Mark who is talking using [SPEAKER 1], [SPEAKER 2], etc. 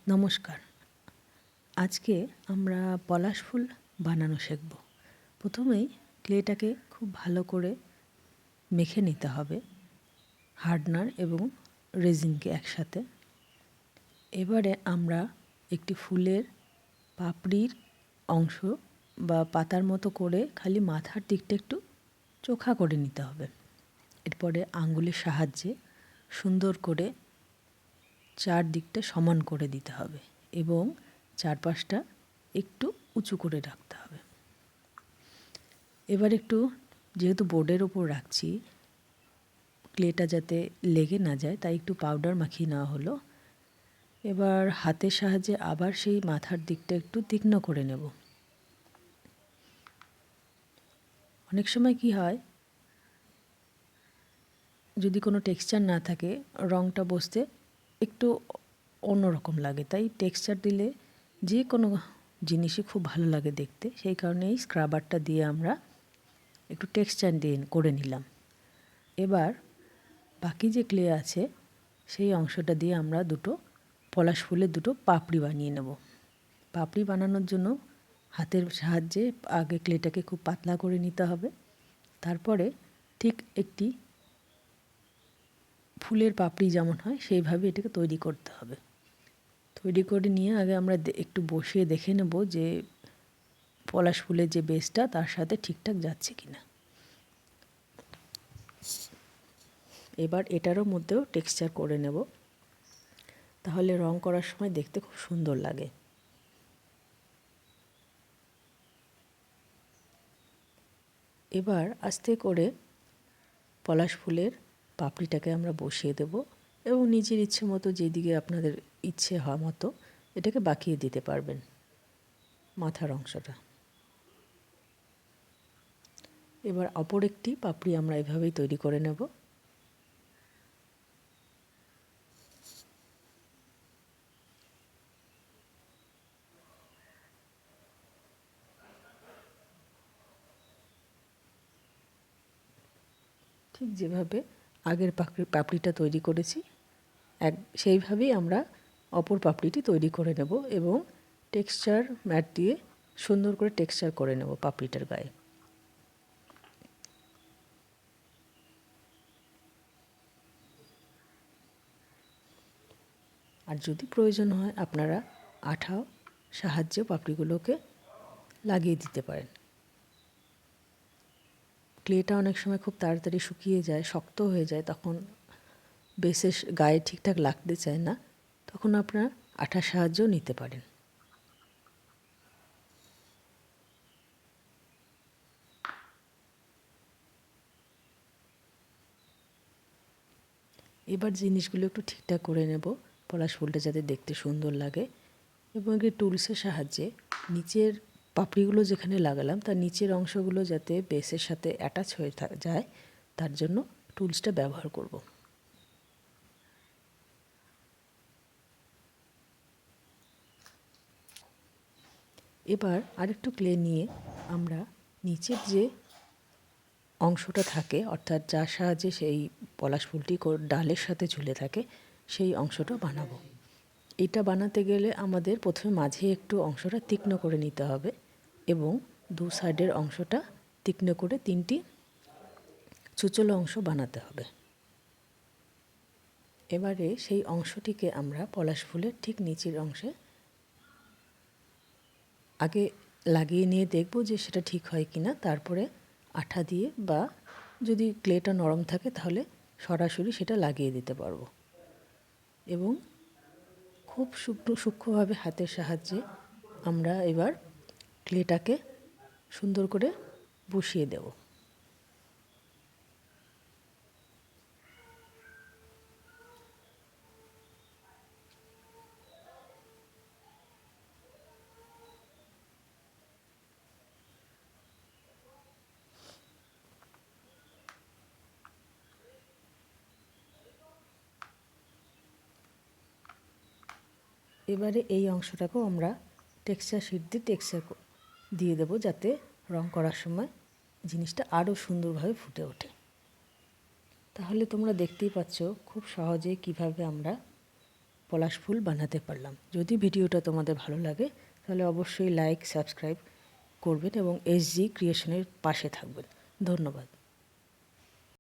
[SPEAKER 1] নমস্কার। আজকে আমরা পলাশ ফুল বানানো শিখব। প্রথমেই ক্লেটাকে খুব ভালো করে মেখে নিতে হবে হার্ডনার এবং রেজিনকে একসাথে। এবারে আমরা একটি ফুলের পাপড়ির অংশ বা পাতার মতো করে খালি মাথার দিকটা একটু চোখা করে নিতে হবে। এরপরে আঙ্গুলের সাহায্যে সুন্দর করে চারদিকটা সমান করে দিতে হবে এবং চারপাশটা একটু উঁচু করে রাখতে হবে। এবার একটু যেহেতু বোর্ডের ওপর রাখছি ক্লেটা যাতে লেগে না যায় তাই একটু পাউডার মাখিয়ে নেওয়া হলো। এবার হাতের সাহায্যে আবার সেই মাথার দিকটা একটু তীক্ষ্ণ করে নেব। অনেক সময় কি হয়, যদি কোনো টেক্সচার না থাকে রঙটা বসতে একটু অন্যরকম লাগে, তাই টেক্সচার দিলে যে কোনো জিনিসই খুব ভালো লাগে দেখতে। সেই কারণেই স্ক্রাবারটা দিয়ে আমরা একটু টেক্সচার দিয়ে করে নিলাম। এবার বাকি যে ক্লে আছে সেই অংশটা দিয়ে আমরা দুটো পলাশ ফুলের দুটো পাপড়ি বানিয়ে নেব। পাপড়ি বানানোর জন্য হাতের সাহায্যে আগে ক্লেটাকে খুব পাতলা করে নিতে হবে। তারপরে ঠিক একটি ফুলের পাপড়ি যেমন হয় সেইভাবে এটাকে তৈরি করতে হবে। তৈরি করে নিয়ে আগে আমরা একটু বসিয়ে দেখে নেব যে পলাশ ফুলের যে বেসটা তার সাথে ঠিকঠাক যাচ্ছে কিনা। এবার এটারও মধ্যেও টেক্সচার করে নেব, তাহলে রং করার সময় দেখতে খুব সুন্দর লাগে। এবার আস্তে করে পলাশ ফুলের পাপড়িটাকে আমরা বসিয়ে দেব এবং নিজের ইচ্ছে মতো যেদিকে আপনাদের ইচ্ছে হওয়া মতো এটাকে বাঁকিয়ে দিতে পারবেন মাথার অংশটা। এবার অপর একটি পাপড়ি আমরা এভাবেই তৈরি করে নেব। ঠিক যেভাবে আগের পাপড়িটা তৈরি করেছি সেইভাবেই আমরা অপর পাপড়িটি তৈরি করে নেব এবং টেক্সচার ম্যাট দিয়ে সুন্দর করে টেক্সচার করে নেব পাপড়িটার গায়ে। আর যদি প্রয়োজন হয় আপনারা আঠা সাহায্যে পাপড়িগুলোকে লাগিয়ে দিতে পারেন। ক্লেটা অনেক সময় খুব তাড়াতাড়ি শুকিয়ে যায়, শক্ত হয়ে যায়, তখন বেসের গায়ে ঠিকঠাক লাগতে চায় না, তখন আপনারা আঠার সাহায্যও নিতে পারেন। এবার জিনিসগুলো একটু ঠিকঠাক করে নেব পলাশ ফুলটা যাতে দেখতে সুন্দর লাগে এবং এই টুলসের সাহায্যে নিচের পাপড়িগুলো যেখানে লাগালাম তার নিচের অংশগুলো যাতে বেসের সাথে অ্যাটাচ হয়ে যায় তার জন্য টুলসটা ব্যবহার করব। এবার আরেকটু ক্লে নিয়ে আমরা নিচের যে অংশটা থাকে অর্থাৎ যার সাহায্যে সেই পলাশ ফুলটি ডালের সাথে ঝুলে থাকে সেই অংশটা বানাবো। এটা বানাতে গেলে আমাদের প্রথমে মাঝে একটু অংশটা তীক্ষ্ণ করে নিতে হবে এবং দু সাইডের অংশটা তীক্ষ্ণ করে তিনটি চুচলো অংশ বানাতে হবে। এবারে সেই অংশটিকে আমরা পলাশ ফুলের ঠিক নিচের অংশে আগে লাগিয়ে নিয়ে দেখব যে সেটা ঠিক হয় কিনা, তারপরে আঠা দিয়ে বা যদি ক্লেটা নরম থাকে তাহলে সরাসরি সেটা লাগিয়ে দিতে পারবো এবং খুব সূক্ষ্মভাবে হাতের সাহায্যে আমরা এবার ক্লেটাকে সুন্দর করে বসিয়ে দেব। এবারে এই অংশটাকেও আমরা টেক্সচার শিট দিয়ে টেক্সচার দিয়ে দেবো যাতে রং করার সময় জিনিসটা আরও সুন্দরভাবে ফুটে ওঠে। তাহলে তোমরা দেখতেই পাচ্ছ খুব সহজে কিভাবে আমরা পলাশ ফুল বানাতে পারলাম। যদি ভিডিওটা তোমাদের ভালো লাগে তাহলে অবশ্যই লাইক সাবস্ক্রাইব করবেন এবং SG ক্রিয়েশনের পাশে থাকবেন। ধন্যবাদ।